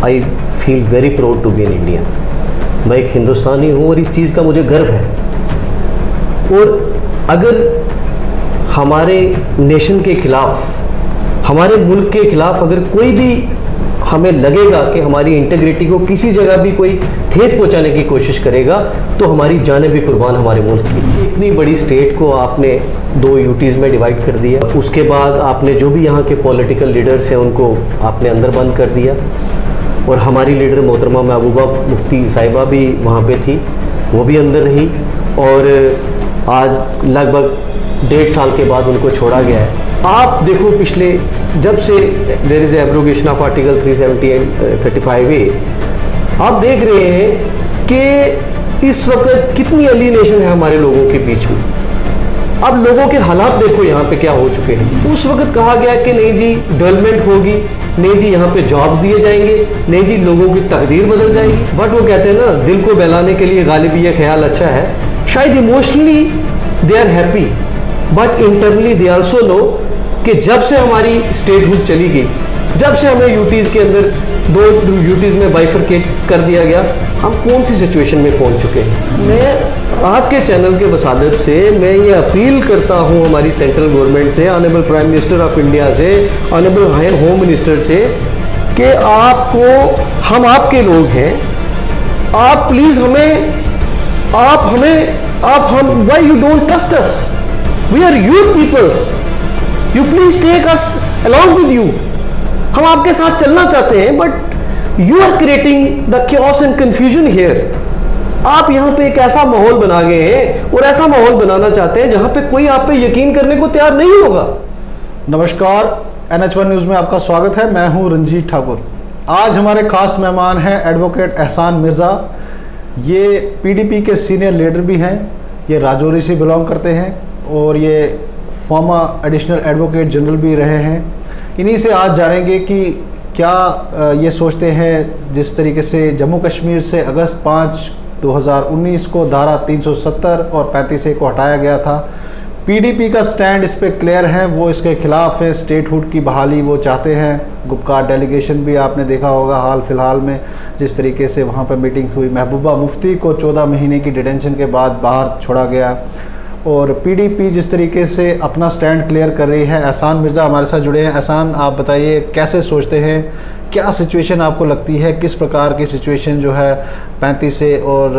I feel very proud to be an Indian. मैं एक हिंदुस्तानी हूँ और इस चीज़ का मुझे गर्व है। और अगर हमारे नेशन के खिलाफ, हमारे मुल्क के खिलाफ अगर कोई भी हमें लगेगा कि हमारी इंटीग्रिटी को किसी जगह भी कोई ठेस पहुंचाने की कोशिश करेगा, तो हमारी जानें भी कुर्बान हमारे मुल्क की। इतनी बड़ी स्टेट को आपने 2 यूटीज़ में डिवाइड कर दिया। उसके बाद आपने जो भी यहाँ के पॉलिटिकल लीडर्स हैं उनको आपने अंदर बंद कर दिया। और हमारी लीडर मोहतरमा महबूबा मुफ्ती साहिबा भी वहाँ पे थी, वो भी अंदर रही। और आज लगभग 1.5 साल के बाद उनको छोड़ा गया है। आप देखो, पिछले जब से there is abrogation of article 335A, आप देख रहे हैं कि इस वक्त कितनी एलिनेशन है हमारे लोगों के बीच में। अब लोगों के हालात देखो यहाँ पे क्या हो चुके हैं। उस वक्त कहा गया कि नहीं जी डेवलपमेंट होगी, नहीं जी यहाँ पे जॉब्स दिए जाएंगे, नहीं जी लोगों की तकदीर बदल जाएगी। बट वो कहते हैं ना, दिल को बहलाने के लिए गालिब ये ख्याल अच्छा है। शायद emotionally they are happy, but internally they also know कि जब से हमारी स्टेटहुड चली गई, जब से हमें यूटीज़ के अंदर 2 यूटीज़ में बाइफरकेट कर दिया गया, हम कौन सी सिचुएशन में पहुंच चुके हैं। मैं आपके चैनल के वसादत से मैं ये अपील करता हूं हमारी सेंट्रल गवर्नमेंट से, honourable prime minister of India से, ऑनरेबल होम मिनिस्टर से, कि आपको, हम आपके लोग हैं, आप प्लीज़ हम why you don't trust us, we are your peoples, you please take us along with you. हम आपके साथ चलना चाहते हैं, but you are creating the chaos and confusion here. आप यहाँ पे एक ऐसा माहौल बना गए हैं और ऐसा माहौल बनाना चाहते हैं जहां पे कोई आप पे यकीन करने को तैयार नहीं होगा। नमस्कार, NH1 न्यूज़ में आपका स्वागत है। मैं हूं रंजीत ठाकुर। आज हमारे खास मेहमान हैं एडवोकेट एहसान मिर्ज़ा। ये PDP के सीनियर लीडर भी हैं, ये राजौरी से बिलोंग करते हैं और ये फॉर्मर एडिशनल एडवोकेट जनरल भी रहे हैं। इन्हीं से आज जानेंगे कि क्या ये सोचते हैं जिस तरीके से जम्मू कश्मीर से अगस्त 5, 2019 को धारा 370 और 35A को हटाया गया था। PDP का स्टैंड इस पे क्लियर है, वो इसके खिलाफ है। स्टेटहुड की बहाली वो चाहते हैं। गुपकार डेलीगेशन भी आपने देखा होगा हाल फिलहाल में जिस तरीके से वहाँ पर मीटिंग हुई। महबूबा मुफ्ती को 14 महीने की डिटेंशन के बाद बाहर छोड़ा गया। और PDP जिस तरीके से अपना स्टैंड क्लियर कर रही है। एहसान मिर्ज़ा हमारे साथ जुड़े हैं। एहसान, आप बताइए कैसे सोचते हैं, क्या सिचुएशन आपको लगती है, किस प्रकार की सिचुएशन जो है 35A और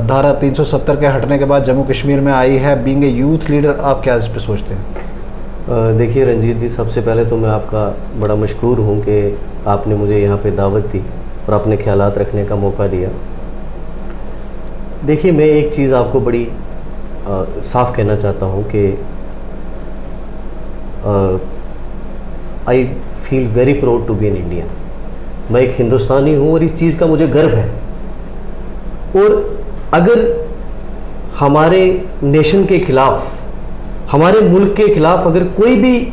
धारा 370 के हटने के बाद जम्मू कश्मीर में आई है। बीइंग ए यूथ लीडर, आप क्या इस पर सोचते हैं? देखिए रंजीत जी, सबसे पहले तो मैं आपका बड़ा मशकूर हूँ कि आपने मुझे यहाँ पे दावत दी और अपने ख्यालात रखने का मौका दिया। देखिए, मैं एक चीज़ आपको बड़ी साफ कहना चाहता हूँ कि I feel very proud to be an Indian. मैं एक हिंदुस्तानी हूँ और इस चीज़ का मुझे गर्व है। और अगर हमारे नेशन के खिलाफ, हमारे मुल्क के खिलाफ अगर कोई भी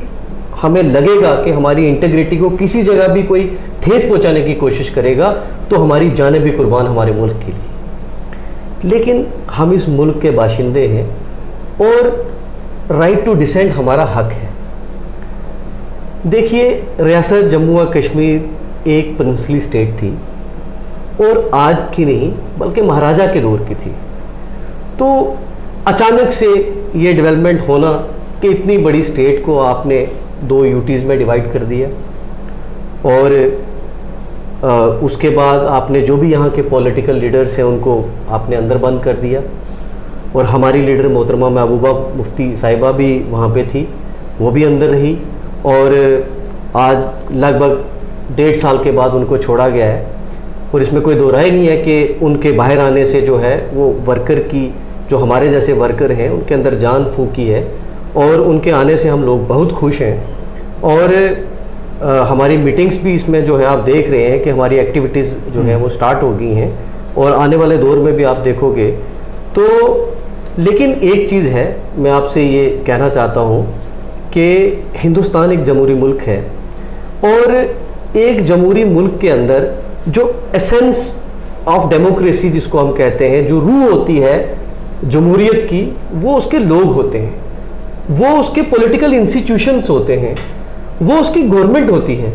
हमें लगेगा कि हमारी इंटीग्रिटी को किसी जगह भी कोई ठेस पहुंचाने की कोशिश करेगा, तो हमारी जानें भी कुर्बान हमारे मुल्क के लिए। लेकिन हम इस मुल्क के बाशिंदे हैं और राइट टू डिसेंट हमारा हक है। देखिए, रियासत जम्मू और कश्मीर एक प्रिंसली स्टेट थी और आज की नहीं बल्कि महाराजा के दौर की थी। तो अचानक से ये डेवलपमेंट होना कि इतनी बड़ी स्टेट को आपने 2 यूटीज़ में डिवाइड कर दिया। और उसके बाद आपने जो भी यहाँ के पॉलिटिकल लीडर्स हैं उनको आपने अंदर बंद कर दिया। और हमारी लीडर मोहतरमा महबूबा मुफ्ती साहिबा भी वहाँ पे थी, वो भी अंदर रही। और आज लगभग 1.5 साल के बाद उनको छोड़ा गया है। और इसमें कोई दो राय नहीं है कि उनके बाहर आने से जो है वो वर्कर की, जो हमारे जैसे वर्कर हैं, उनके अंदर जान फूंकी है। और उनके आने से हम लोग बहुत खुश हैं। और हमारी मीटिंग्स भी इसमें जो है आप देख रहे हैं कि हमारी एक्टिविटीज़ जो है वो स्टार्ट हो गई हैं और आने वाले दौर में भी आप देखोगे तो। लेकिन एक चीज़ है, मैं आपसे ये कहना चाहता हूँ कि हिंदुस्तान एक जमहूरी मुल्क है और एक जमहूरी मुल्क के अंदर जो एसेंस ऑफ डेमोक्रेसी जिसको हम कहते हैं, जो रूह होती है जमहूरियत की, वो उसके लोग होते हैं, वो उसके पॉलिटिकल इंस्टीट्यूशंस होते हैं, वो उसकी गवर्नमेंट होती है।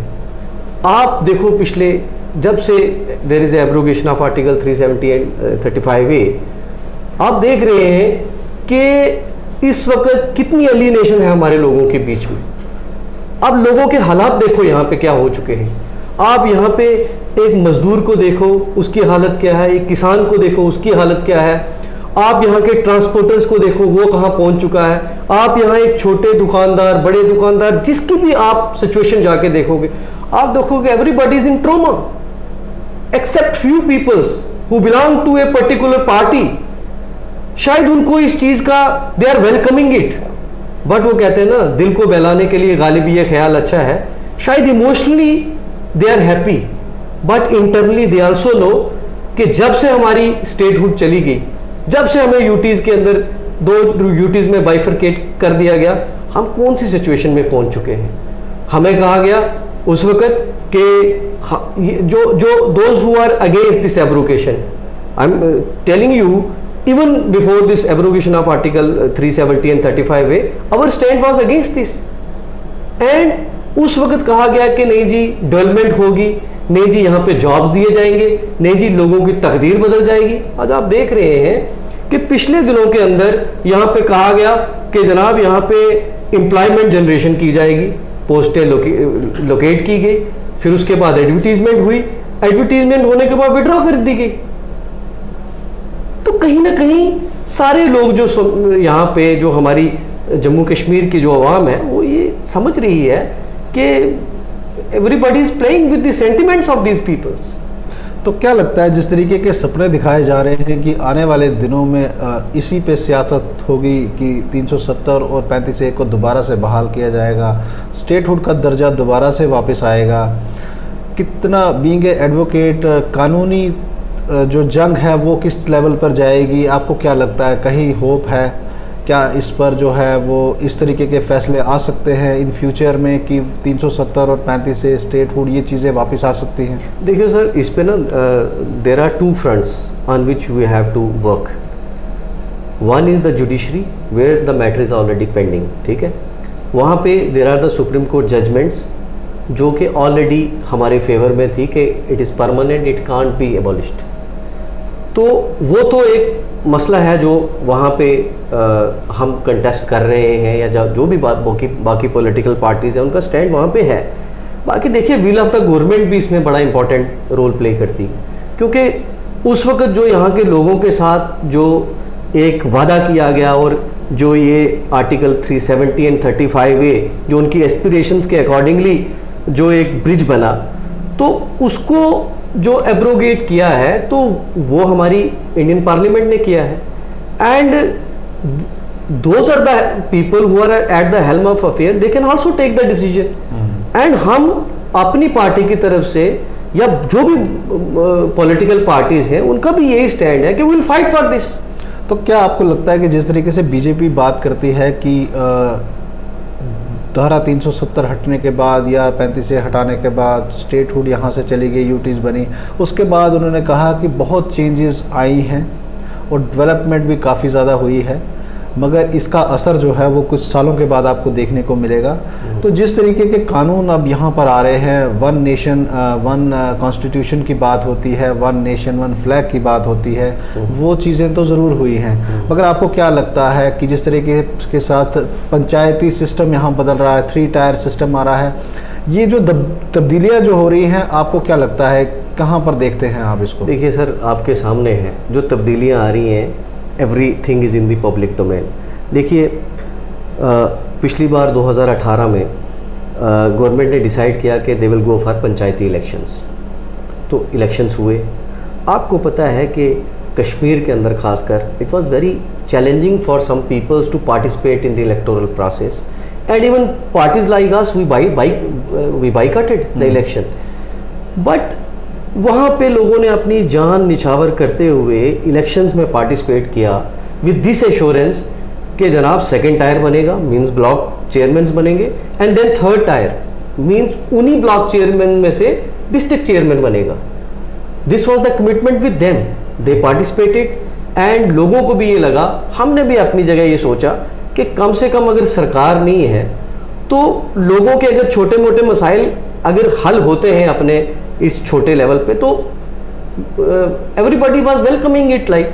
आप देखो पिछले जब से there is abrogation of article 370 and 35A, आप देख रहे हैं कि इस वक्त कितनी एलिनेशन है हमारे लोगों के बीच में। अब लोगों के हालात देखो यहाँ पे क्या हो चुके हैं। आप यहाँ पे एक मजदूर को देखो, उसकी हालत क्या है, एक किसान को देखो, उसकी हालत क्या है। आप यहाँ के ट्रांसपोर्टर्स को देखो, वो कहाँ पहुँच चुका है। आप यहाँ एक छोटे दुकानदार, बड़े दुकानदार, जिसकी भी आप सिचुएशन जाके देखोगे, आप देखोगे everybody is in trauma except few peoples who belong to a particular party. शायद उनको इस चीज का they are welcoming it, but वो कहते हैं ना, दिल को बहलाने के लिए गालिब ये ख्याल अच्छा है। शायद emotionally they are happy, but internally they also know कि जब से हमारी स्टेटहुड चली गई, जब से हमें यूटीज के अंदर 2 यूटीज में बाइफरकेट कर दिया गया, हम कौन सी सिचुएशन में पहुंच चुके हैं। हमें कहा गया उस वक्त कि जो those who are against this abrogation, I am telling you, even before this abrogation of article 370 and 35A, our stand was against this, and उस वक्त कहा गया कि नहीं जी डेवलपमेंट होगी, नहीं जी यहाँ पे जॉब्स दिए जाएंगे, नहीं जी लोगों की तकदीर बदल जाएगी। आज आप देख रहे हैं कि पिछले दिनों के अंदर यहाँ पे कहा गया कि जनाब यहाँ पे एम्प्लॉयमेंट जनरेशन की जाएगी, पोस्टें लोकेट की गई, फिर उसके बाद एडवर्टीजमेंट हुई, एडवर्टीजमेंट होने के बाद विड्रॉ कर दी गई। तो कहीं ना कहीं सारे लोग जो यहाँ पे जो हमारी जम्मू कश्मीर की जो आवाम है वो ये समझ रही है कि everybody is playing with the sentiments of these peoples. तो क्या लगता है जिस तरीके के सपने दिखाए जा रहे हैं कि आने वाले दिनों में इसी पे सियासत होगी कि 370 और 35A को दोबारा से बहाल किया जाएगा, स्टेटहुड का दर्जा दोबारा से वापस आएगा, कितना बीइंग एडवोकेट कानूनी जो जंग है वो किस लेवल पर जाएगी, आपको क्या लगता है, कहीं होप है क्या इस पर जो है वो इस तरीके के फैसले आ सकते हैं इन फ्यूचर में कि 370 और 35A स्टेटहुड ये चीज़ें वापस आ सकती हैं? देखिए सर, इस पे ना there are 2 fronts on which we have to work. One is the judiciary where the matter is already pending, ठीक है। वहाँ पे there are the supreme court judgments जो कि ऑलरेडी हमारे फेवर में थी कि it is permanent, it can't be abolished. तो वो तो एक मसला है जो वहाँ पे हम कंटेस्ट कर रहे हैं, या जो भी बाकी पॉलिटिकल पार्टीज़ हैं उनका स्टैंड वहाँ पे है। बाकी देखिए विल ऑफ द गवर्नमेंट भी इसमें बड़ा इंपॉर्टेंट रोल प्ले करती, क्योंकि उस वक्त जो यहाँ के लोगों के साथ जो एक वादा किया गया और जो ये आर्टिकल 370 एंड 35A जो उनकी एस्पिरेशंस के अकॉर्डिंगली जो एक ब्रिज बना, तो उसको जो एब्रोगेट किया है तो वो हमारी इंडियन पार्लियामेंट ने किया है। And those are the people who are at the helm of affair, they can also take the decision. And हम अपनी पार्टी की तरफ से या जो भी पॉलिटिकल पार्टीज हैं उनका भी यही स्टैंड है कि we will fight for this. तो क्या आपको लगता है कि जिस तरीके से बीजेपी बात करती है कि धारा 370 हटने के बाद या 35A हटाने के बाद स्टेटहुड यहाँ से चली गई, यूटीज बनी, उसके बाद उन्होंने कहा कि बहुत चेंजेस आई हैं और डेवलपमेंट भी काफ़ी ज़्यादा हुई है, मगर इसका असर जो है वो कुछ सालों के बाद आपको देखने को मिलेगा। तो जिस तरीके के कानून अब यहाँ पर आ रहे हैं, 1 नेशन 1 कॉन्स्टिट्यूशन की बात होती है, 1 नेशन 1 फ्लैग की बात होती है, वो चीज़ें तो ज़रूर हुई हैं, मगर आपको क्या लगता है कि जिस तरीके के साथ पंचायती सिस्टम यहाँ बदल रहा है, 3 टायर सिस्टम आ रहा है, ये जो तब्दीलियाँ जो हो रही हैं, आपको क्या लगता है कहाँ पर देखते हैं आप इसको? देखिए सर, आपके सामने है जो तब्दीलियाँ आ रही हैं, everything is in the public domain. देखिए पिछली बार 2018 में गवर्नमेंट ने डिसाइड किया कि दे विल गो फॉर पंचायती इलेक्शंस। तो इलेक्शंस हुए। आपको पता है कि कश्मीर के अंदर खासकर it was very challenging for some peoples to participate in the electoral process, and even parties like us we boycotted the election. But वहाँ पे लोगों ने अपनी जान निछावर करते हुए इलेक्शंस में पार्टिसिपेट किया विद दिस एश्योरेंस कि जनाब 2nd टायर बनेगा, मींस ब्लॉक चेयरमैन बनेंगे, and then 3rd tier means उन्हीं ब्लॉक चेयरमैन में से डिस्ट्रिक्ट चेयरमैन बनेगा। This was the commitment with them, they participated, and लोगों को भी ये लगा, हमने भी अपनी जगह ये सोचा कि कम से कम अगर सरकार नहीं है तो लोगों के अगर छोटे मोटे मसाइल अगर हल होते हैं अपने इस छोटे लेवल पे, तो everybody was welcoming it like.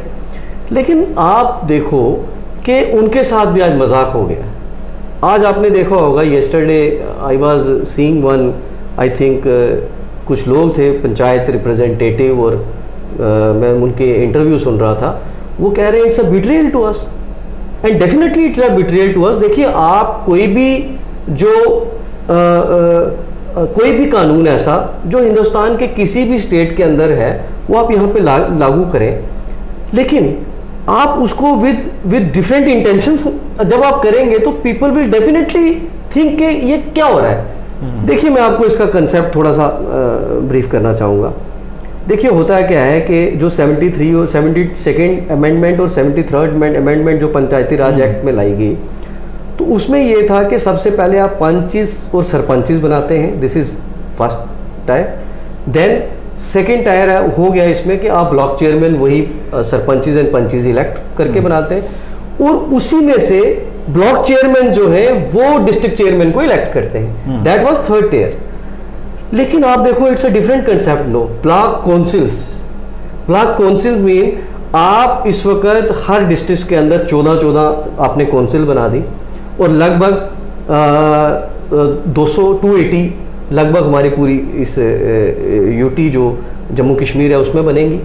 लेकिन आप देखो कि उनके साथ भी आज मजाक हो गया। आज आपने देखा होगा, yesterday I was seeing one, I think कुछ लोग थे पंचायत रिप्रेजेंटेटिव, और मैं उनके इंटरव्यू सुन रहा था, वो कह रहे हैं it's a betrayal to us, and definitely it's a betrayal to us. देखिए, आप कोई भी कानून ऐसा जो हिंदुस्तान के किसी भी स्टेट के अंदर है वो आप यहाँ पे लागू करें, लेकिन आप उसको विद डिफरेंट इंटेंशंस जब आप करेंगे तो पीपल विल डेफिनेटली थिंक कि ये क्या हो रहा है। देखिए, मैं आपको इसका कंसेप्ट थोड़ा सा ब्रीफ करना चाहूँगा। देखिए, होता है क्या है कि जो 73 और 72nd अमेंडमेंट और 73rd अमेंडमेंट जो पंचायती राज एक्ट में लाई गई, तो उसमें ये था कि सबसे पहले आप पंचिस और सरपंचिस बनाते हैं, this is first tier. Then second tier हो गया इसमें कि आप ब्लॉक चेयरमैन वही सरपंचिस एंड पंचिस इलेक्ट करके बनाते हैं, और उसी में से ब्लॉक चेयरमैन जो है वो डिस्ट्रिक्ट चेयरमैन को इलेक्ट करते हैं। That was third tier. लेकिन आप देखो, it's a different concept no. Block councils mean आप इस वक्त हर डिस्ट्रिक्ट के अंदर 14 आपने काउंसिल बना दी, और लगभग 280 लगभग हमारी पूरी इस यूटी जो जम्मू कश्मीर है उसमें बनेंगी।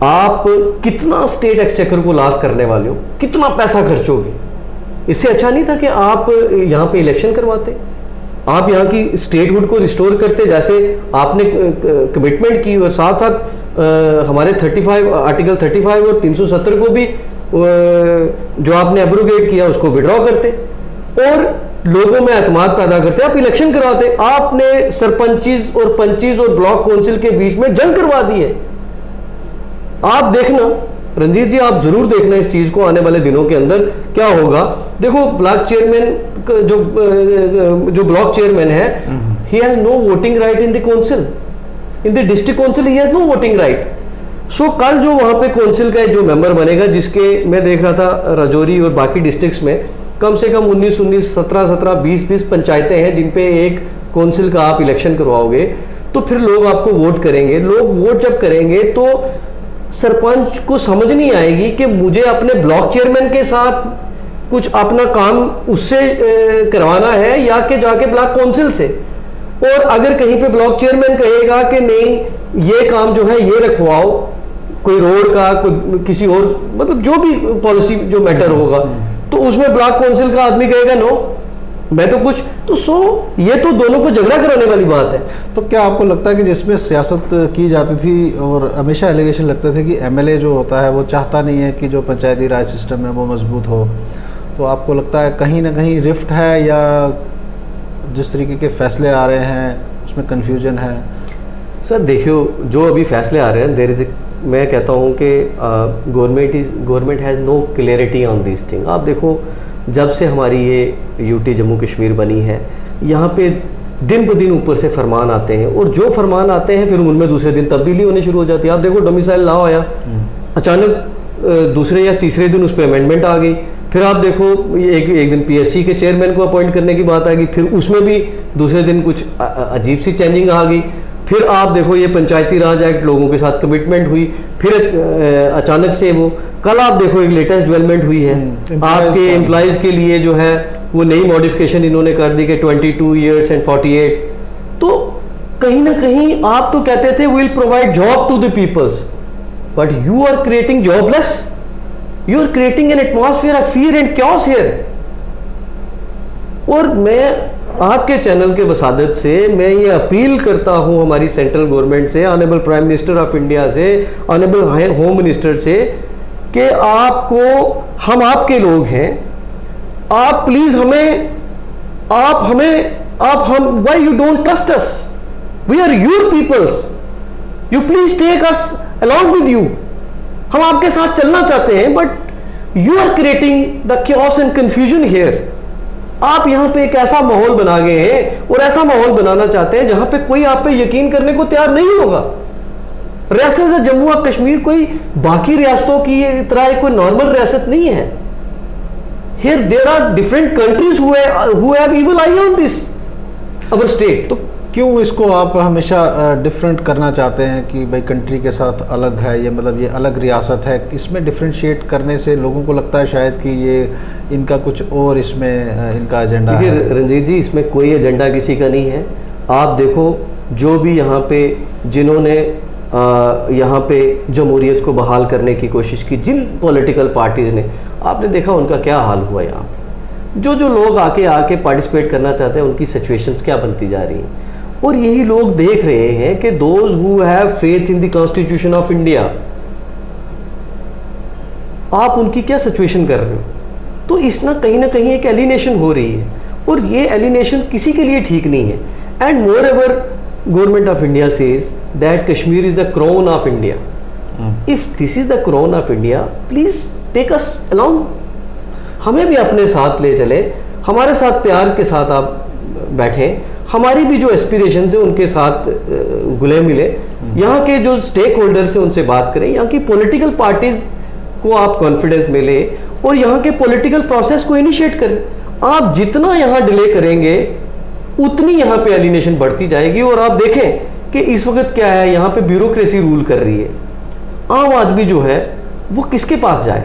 आप कितना स्टेट एक्सचेकर को लॉस करने वाले हो, कितना पैसा खर्चोगे? इससे अच्छा नहीं था कि आप यहाँ पे इलेक्शन करवाते, आप यहाँ की स्टेटहुड को रिस्टोर करते जैसे आपने कमिटमेंट की, और साथ साथ हमारे 35 आर्टिकल 35 और 370 को भी जो आपने एब्रोगेट किया उसको विड्रॉ करते, और लोगों में एतमाद पैदा करते, आप इलेक्शन करवाते। आपने सरपंचिस और पंचिस और ब्लॉक काउंसिल के बीच में जंग करवा दी है। आप देखना रंजीत जी, आप जरूर देखना इस चीज को आने वाले दिनों के अंदर क्या होगा। देखो, ब्लॉक चेयरमैन जो ब्लॉक चेयरमैन है, he has no voting right in the council, in the district council he has no voting right. So कल जो वहां पे काउंसिल का जो मेंबर बनेगा, जिसके मैं देख रहा था राजौरी और बाकी डिस्ट्रिक्ट्स में कम से कम 19 17 20 पंचायतें हैं जिन पे एक काउंसिल का आप इलेक्शन करवाओगे, तो फिर लोग आपको वोट करेंगे। लोग वोट जब करेंगे तो सरपंच को समझ नहीं आएगी कि मुझे अपने ब्लॉक चेयरमैन के साथ कुछ अपना काम उससे करवाना है या कि जाके ब्लॉक काउंसिल से। और अगर कहीं पे ब्लॉक चेयरमैन कहेगा कि नहीं, ये काम जो है ये रखवाओ, कोई रोड का, कोई किसी और, मतलब जो भी पॉलिसी जो मैटर होगा, तो उसमें ब्लॉक काउंसिल का आदमी कहेगा नो, मैं तो कुछ, तो ये तो दोनों को झगड़ा कराने वाली बात है। तो क्या आपको लगता है कि जिसमें सियासत की जाती थी और हमेशा एलिगेशन लगते थे कि एमएलए जो होता है वो चाहता नहीं है कि जो पंचायती राज सिस्टम है वो मजबूत हो, तो आपको लगता है कहीं ना कहीं रिफ्ट है, या जिस तरीके के फैसले आ रहे हैं उसमें कन्फ्यूजन है? सर देखियो, जो अभी फैसले आ रहे हैं, देयर इज, मैं कहता हूँ कि government has no clarity on this thing. आप देखो, जब से हमारी ये यूटी जम्मू कश्मीर बनी है, यहाँ पे दिन ब दिन ऊपर से फरमान आते हैं, और जो फरमान आते हैं फिर उनमें दूसरे दिन तब्दीली होनी शुरू हो जाती है। आप देखो, डोमिसाइल लॉ आया, अचानक दूसरे या तीसरे दिन उस पर अमेंडमेंट आ गई। फिर आप देखो, एक दिन पीएससी के चेयरमैन को अपॉइंट करने की बात आ गई, फिर उसमें भी दूसरे दिन कुछ अजीब सी चेंजिंग आ गई। फिर आप देखो, ये पंचायती राज एक्ट, लोगों के साथ कमिटमेंट हुई, फिर अचानक से वो, कल आप देखो एक लेटेस्ट डेवलपमेंट हुई है आपके एम्प्लॉयज़ के लिए जो है वो नई मॉडिफिकेशन इन्होंने कर दी कि 22 ईयर्स एंड 48। तो कहीं ना कहीं आप तो कहते थे will provide job to the peoples, but you are creating jobless, you are creating an atmosphere of fear and chaos here. और मैं आपके चैनल के वसादत से मैं ये अपील करता हूं हमारी सेंट्रल गवर्नमेंट से, honourable prime minister of India से, ऑनरेबल होम मिनिस्टर से, कि आपको, हम आपके लोग हैं, आप प्लीज हम why you don't trust us, we are your peoples, you please take us along with you. हम आपके साथ चलना चाहते हैं, but you are creating the chaos and confusion here. आप यहाँ पे एक ऐसा माहौल बना गए हैं और ऐसा माहौल बनाना चाहते हैं जहां पे कोई आप पे यकीन करने को तैयार नहीं होगा। रियासत जम्मू और कश्मीर कोई बाकी रियासतों की तरह कोई नॉर्मल रियासत नहीं है। Here there are different countries who have evil eye on this our state. तो क्यों इसको आप हमेशा डिफरेंट करना चाहते हैं कि भाई कंट्री के साथ अलग है, ये मतलब ये अलग रियासत है? इसमें डिफरेंशिएट करने से लोगों को लगता है शायद कि ये इनका कुछ और इसमें इनका एजेंडा है। देखिए रंजीत जी, इसमें कोई एजेंडा किसी का नहीं है। आप देखो जो भी यहाँ पे जिन्होंने यहाँ पे जमहूरियत को बहाल करने की कोशिश की, जिन पॉलिटिकल पार्टीज़ ने, आपने देखा उनका क्या हाल हुआ यहाँ पे। जो लोग आके पार्टिसिपेट करना चाहते हैं उनकी सिचुएशंस क्या बनती जा रही हैं। और यही लोग देख रहे हैं कि those who have faith in the constitution of India, आप उनकी क्या सिचुएशन कर रहे हो। तो इस ना कहीं एक एलिनेशन हो रही है, और ये एलिनेशन किसी के लिए ठीक नहीं है। And moreover government of India says that Kashmir is the crown of India. If this is the crown of India, please take us along, हमें भी अपने साथ ले चले, हमारे साथ प्यार के साथ आप बैठें, हमारी भी जो एस्पिरेशन है उनके साथ गुले मिले, यहाँ के जो स्टेक होल्डर्स हैं उनसे बात करें, यहाँ की पॉलिटिकल पार्टीज को आप कॉन्फिडेंस मिले और यहाँ के पॉलिटिकल प्रोसेस को इनिशिएट करें। आप जितना यहाँ डिले करेंगे उतनी यहाँ पे एलिनेशन बढ़ती जाएगी। और आप देखें कि इस वक्त क्या है, यहाँ पे ब्यूरोक्रेसी रूल कर रही है। आम आदमी जो है वो किसके पास जाए?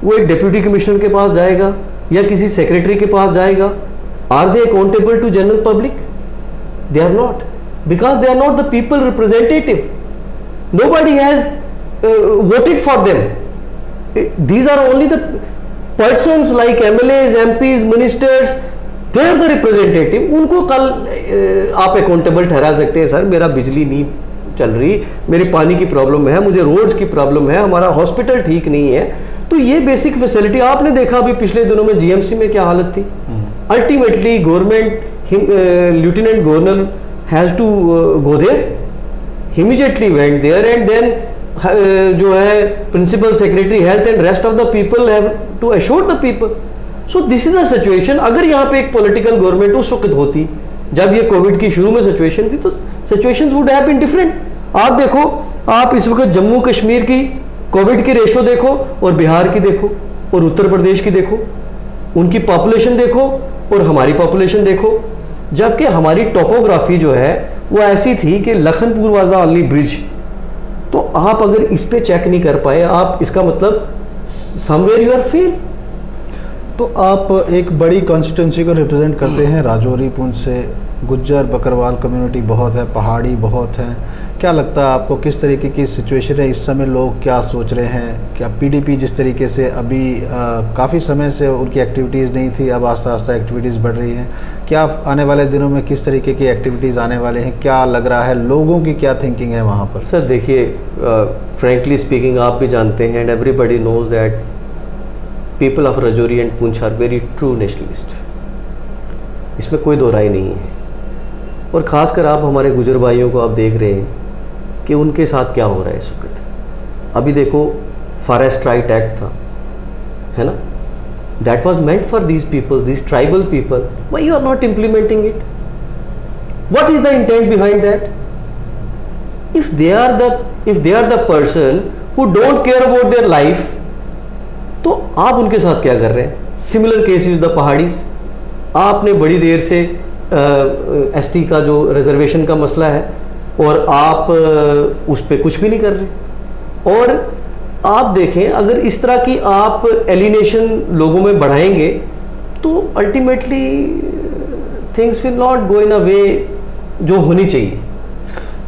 वो एक डिप्यूटी कमिश्नर के पास जाएगा या किसी सेक्रेटरी के पास जाएगा? Are they accountable to general public? They are not, because they are not the people representative. Nobody has voted for them. These are only the persons like MLAs, MPs, ministers. They are the representative. उनको कल आप accountable ठहरा सकते हैं, sir मेरा बिजली नहीं चल रही, मेरी पानी की प्रॉब्लम है, मुझे रोड्स की प्रॉब्लम है, हमारा हॉस्पिटल ठीक नहीं है। तो ये बेसिक फैसिलिटी आपने देखा अभी पिछले दिनों में जीएमसी में क्या हालत थी। Ultimately government, Lieutenant Governor has to go there, immediately went there, and then जो है Principal Secretary Health and rest of the people have to assure the people. So this is a situation. अगर यहाँ पे एक political government उस वक्त होती जब ये कोविड की शुरू में सिचुएशन थी, तो situations would have been different. आप देखो, आप इस वक्त जम्मू कश्मीर की कोविड की रेशो देखो और बिहार की देखो और उत्तर प्रदेश की देखो, उनकी पॉपुलेशन देखो और हमारी पॉपुलेशन देखो, जबकि हमारी टोपोग्राफी जो है वो ऐसी थी कि Lakhanpur was the only bridge. तो आप अगर इस पे चेक नहीं कर पाए, आप इसका मतलब समवेयर यू आर फेल। तो आप एक बड़ी कॉन्स्टिट्यूंसी को रिप्रेजेंट करते हैं, राजौरी पुंछ से गुज्जर बकरवाल कम्युनिटी बहुत है, पहाड़ी बहुत हैं। क्या लगता है आपको किस तरीके की सिचुएशन है इस समय? लोग क्या सोच रहे हैं? क्या पीडीपी जिस तरीके से अभी काफ़ी समय से उनकी एक्टिविटीज़ नहीं थी, अब आस्ता आस्ता एक्टिविटीज़ बढ़ रही हैं, क्या आने वाले दिनों में किस तरीके की एक्टिविटीज़ आने वाले हैं? क्या लग रहा है, लोगों की क्या थिंकिंग है वहाँ पर? सर देखिए, फ्रेंकली स्पीकिंग आप भी जानते हैं and everybody knows that people of Rajouri and Poonch are very true nationalist. इसमें कोई दो राय नहीं है। और ख़ासकर आप हमारे गुजर भाइयों को आप देख रहे हैं कि उनके साथ क्या हो रहा है इस वक्त। अभी देखो फॉरेस्ट राइट एक्ट था, है ना, that was meant for these people, these tribal people, why you are not implementing it? What is the intent behind that? If they are the person who don't care about their life, तो आप उनके साथ क्या कर रहे हैं? Similar case is the Paharis. आपने बड़ी देर से एसटी का जो रिजर्वेशन का मसला है और आप उस पर कुछ भी नहीं कर रहे। और आप देखें, अगर इस तरह की आप एलिनेशन लोगों में बढ़ाएंगे तो ultimately things will not go in a way जो होनी चाहिए।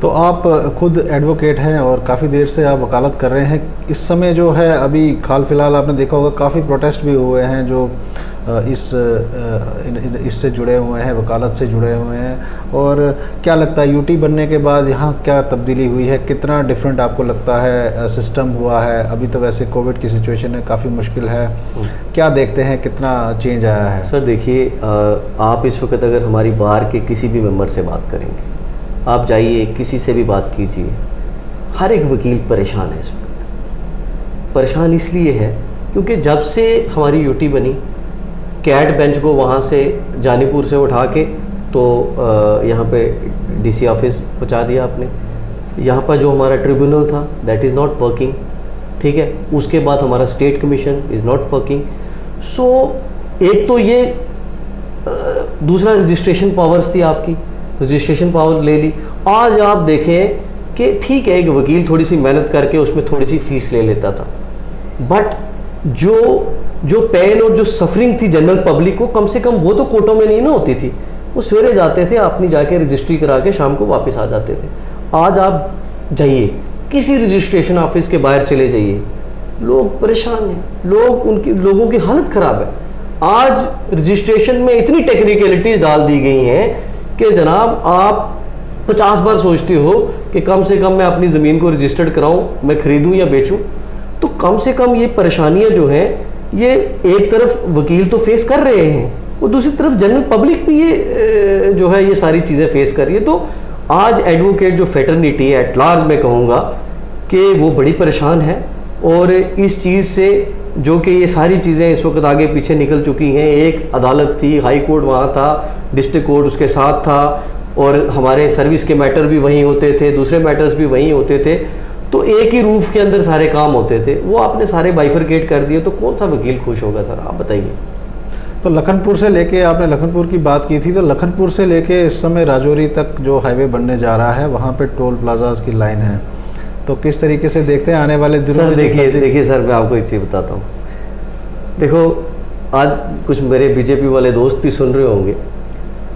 तो आप खुद एडवोकेट हैं और काफ़ी देर से आप वकालत कर रहे हैं। इस समय जो है अभी हाल फिलहाल आपने देखा होगा काफ़ी प्रोटेस्ट भी हुए हैं जो इससे जुड़े हुए हैं, वकालत से जुड़े हुए हैं। और क्या लगता है यूटी बनने के बाद यहाँ क्या तब्दीली हुई है? कितना डिफरेंट आपको लगता है सिस्टम हुआ है? अभी तो वैसे कोविड की सिचुएशन है, काफ़ी मुश्किल है, क्या देखते हैं कितना चेंज आया है? सर देखिए, आप इस वक्त अगर हमारी बार के किसी भी मेंबर से बात करेंगे, आप जाइए किसी से भी बात कीजिए, हर एक वकील परेशान है इस वक्त। परेशान इसलिए है क्योंकि जब से हमारी यूटी बनी, कैट बेंच को वहाँ से जानीपुर से उठा के तो यहाँ पे डीसी ऑफिस पहुँचा दिया आपने। यहाँ पर जो हमारा ट्रिब्यूनल था दैट इज़ नॉट वर्किंग, ठीक है। उसके बाद हमारा state commission is not working. So एक तो ये दूसरा रजिस्ट्रेशन पावर्स थी आपकी, रजिस्ट्रेशन पावर ले ली। आज आप देखें कि ठीक है, एक वकील थोड़ी सी मेहनत करके उसमें थोड़ी सी फीस ले लेता था, बट जो पेन और जो सफरिंग थी जनरल पब्लिक को, कम से कम वो तो कोर्टों में नहीं ना होती थी। वो सवेरे जाते थे, अपनी जाके रजिस्ट्री करा के शाम को वापस आ जाते थे। आज आप जाइए किसी रजिस्ट्रेशन ऑफिस के बाहर चले जाइए, लोग परेशान हैं, लोगों की हालत ख़राब है। आज रजिस्ट्रेशन में इतनी टेक्निकलिटीज़ डाल दी गई हैं कि जनाब आप 50 बार सोचते हो कि कम से कम मैं अपनी ज़मीन को रजिस्टर्ड कराऊं, मैं ख़रीदूं या बेचूं। तो कम से कम ये परेशानियां जो हैं, ये एक तरफ वकील तो फेस कर रहे हैं और दूसरी तरफ जनरल पब्लिक भी ये जो है ये सारी चीज़ें फेस कर रही है। तो आज एडवोकेट जो फेटर्निटी है एट लार्ज, मैं कहूँगा कि वो बड़ी परेशान है, और इस चीज़ से जो कि ये सारी चीज़ें इस वक्त आगे पीछे निकल चुकी हैं। एक अदालत थी, हाई कोर्ट वहाँ था, डिस्ट्रिक्ट कोर्ट उसके साथ था, और हमारे सर्विस के मैटर भी वहीं होते थे, दूसरे मैटर्स भी वहीं होते थे। तो एक ही रूफ के अंदर सारे काम होते थे, वो आपने सारे बाइफरकेट कर दिए, तो कौन सा वकील खुश होगा सर, आप बताइए। तो लखनपुर से लेके, आपने लखनपुर की बात की थी, तो लखनपुर से लेके इस समय राजौरी तक जो हाईवे बनने जा रहा है, वहाँ पे टोल प्लाजाज की लाइन है, तो किस तरीके से देखते हैं आने वाले दिनों में? देखिए सर, मैं आपको एक चीज़ बताता हूँ। देखो, आज कुछ मेरे बीजेपी वाले दोस्त भी सुन रहे होंगे,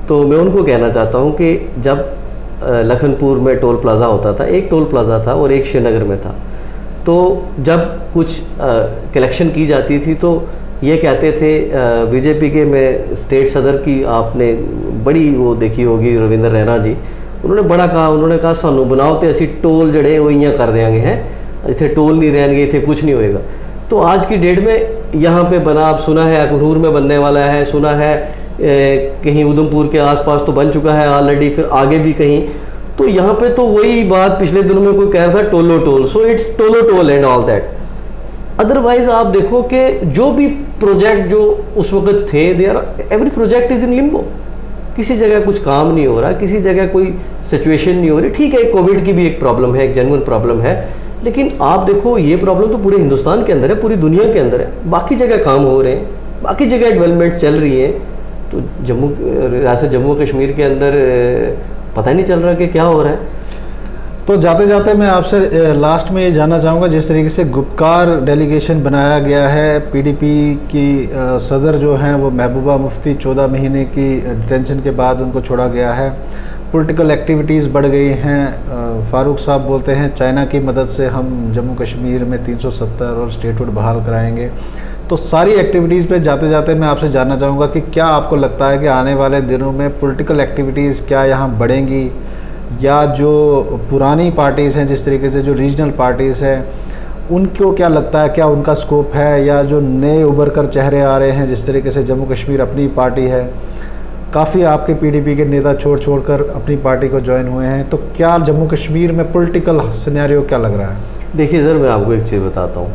तो मैं उनको कहना चाहता हूँ कि जब लखनपुर में टोल प्लाज़ा होता था, एक टोल प्लाज़ा था और एक श्रीनगर में था, तो जब कुछ कलेक्शन की जाती थी तो ये कहते थे बीजेपी के में स्टेट सदर की आपने बड़ी वो देखी होगी, रविंद्र रैना जी, उन्होंने बड़ा कहा, उन्होंने कहा सानू बनाओ तो असी टोल जड़े वो इं कर देंगे हैं, इतने टोल नहीं रहेंगे, इतने कुछ नहीं होएगा। तो आज की डेट में यहाँ पे बना, आप सुना है अखनूर में बनने वाला है, सुना है कहीं उधमपुर के आसपास तो बन चुका है ऑलरेडी, फिर आगे भी कहीं। तो यहाँ पे तो वही बात पिछले दिनों में कोई कह रहा था, Tolo toll, so it's Tolo toll and all that. Otherwise आप देखो कि जो भी प्रोजेक्ट जो उस वक्त थे, they are every project is in limbo, किसी जगह कुछ काम नहीं हो रहा, किसी जगह कोई सिचुएशन नहीं हो रही। ठीक है, कोविड की भी एक प्रॉब्लम है, एक जेन्युइन प्रॉब्लम है, लेकिन आप देखो ये प्रॉब्लम तो पूरे हिंदुस्तान के अंदर है, पूरी दुनिया के अंदर है। बाकी जगह काम हो रहे हैं, बाकी जगह डेवलपमेंट चल रही है, तो रियासत जम्मू कश्मीर के अंदर पता नहीं चल रहा कि क्या हो रहा है। तो जाते जाते मैं आपसे लास्ट में ये जानना चाहूँगा, जिस तरीके से गुपकार डेलीगेशन बनाया गया है, पीडीपी की सदर जो हैं वो महबूबा मुफ्ती 14 महीने की डिटेंशन के बाद उनको छोड़ा गया है, पॉलिटिकल एक्टिविटीज़ बढ़ गई हैं। फारूक साहब बोलते हैं चाइना की मदद से हम जम्मू कश्मीर में 370 और स्टेटहुड बहाल कराएंगे। तो सारी एक्टिविटीज़ पे जाते जाते मैं आपसे जानना चाहूँगा कि क्या आपको लगता है कि आने वाले दिनों में पॉलिटिकल एक्टिविटीज़ क्या यहाँ बढ़ेंगी, या जो पुरानी पार्टीज़ हैं, जिस तरीके से जो रीजनल पार्टीज़ हैं, उनको क्या लगता है, क्या उनका स्कोप है, या जो नए उभर कर चेहरे आ रहे हैं, जिस तरीके से जम्मू कश्मीर अपनी पार्टी है, काफ़ी आपके पीडीपी के नेता छोड़ कर अपनी पार्टी को ज्वाइन हुए हैं, तो क्या जम्मू कश्मीर में पॉलिटिकल सिनेरियो क्या लग रहा है? देखिए सर, मैं आपको एक चीज़ बताता हूँ,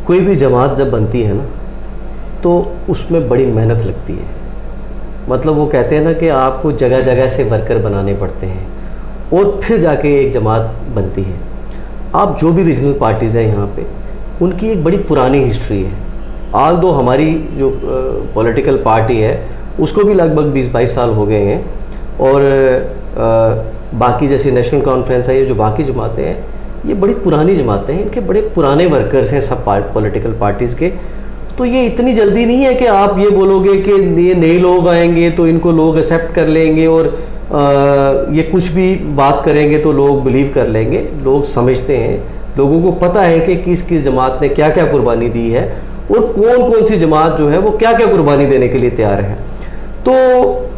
कोई भी जमात जब बनती है ना, तो उसमें बड़ी मेहनत लगती है। मतलब वो कहते हैं ना कि आपको जगह जगह से वर्कर बनाने पड़ते हैं और फिर जाके एक जमात बनती है। आप जो भी रीजनल पार्टीज़ हैं यहाँ पे, उनकी एक बड़ी पुरानी हिस्ट्री है। आल दो हमारी जो पॉलिटिकल पार्टी है उसको भी लगभग 20-22 साल हो गए हैं, और बाकी जैसे नेशनल कॉन्फ्रेंस है, ये जो बाकी जमातें हैं, ये बड़ी पुरानी जमातें हैं, इनके बड़े पुराने वर्कर्स हैं सब पॉलिटिकल पार्टीज़ के। तो ये इतनी जल्दी नहीं है कि आप ये बोलोगे कि ये नए लोग आएंगे तो इनको लोग एक्सेप्ट कर लेंगे और ये कुछ भी बात करेंगे तो लोग बिलीव कर लेंगे। लोग समझते हैं, लोगों को पता है कि किस किस जमात ने क्या क्या कुर्बानी दी है और कौन कौन सी जमात जो है वो क्या क्या कुर्बानी देने के लिए तैयार है। तो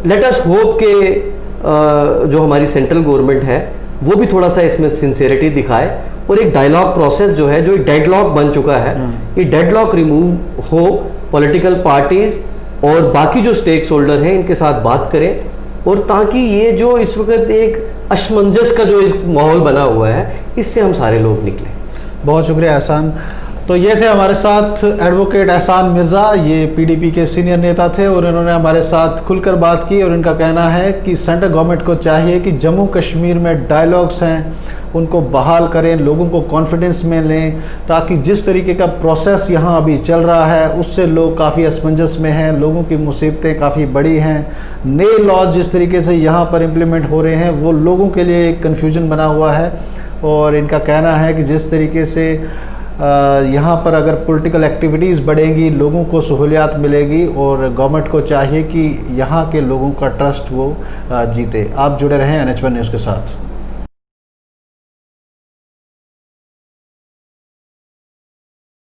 लेट अस होप के जो हमारी सेंट्रल गवर्नमेंट है वो भी थोड़ा सा इसमें सिंसियरिटी दिखाए और एक डायलॉग प्रोसेस जो है, जो एक डेडलॉक बन चुका है, ये डेडलॉक रिमूव हो, पॉलिटिकल पार्टीज और बाकी जो स्टेक होल्डर हैं इनके साथ बात करें, और ताकि ये जो इस वक्त एक असमंजस का जो माहौल बना हुआ है, इससे हम सारे लोग निकलें। बहुत शुक्रिया एहसान। तो ये थे हमारे साथ एडवोकेट एहसान मिर्ज़ा, ये पीडीपी के सीनियर नेता थे और इन्होंने हमारे साथ खुलकर बात की और इनका कहना है कि सेंट्रल गवर्नमेंट को चाहिए कि जम्मू कश्मीर में डायलॉग्स हैं उनको बहाल करें, लोगों को कॉन्फिडेंस में लें, ताकि जिस तरीके का प्रोसेस यहाँ अभी चल रहा है उससे लोग काफ़ी असमंजस में हैं, लोगों की मुसीबतें काफ़ी बड़ी हैं। नए लॉज जिस तरीके से यहाँ पर इम्प्लीमेंट हो रहे हैं वो लोगों के लिए एक कन्फ्यूजन बना हुआ है और इनका कहना है कि जिस तरीके से यहाँ पर अगर पॉलिटिकल एक्टिविटीज़ बढ़ेंगी, लोगों को सहूलियात मिलेगी और गवर्नमेंट को चाहिए कि यहाँ के लोगों का ट्रस्ट वो जीते। आप जुड़े रहें NH1 न्यूज़ के साथ।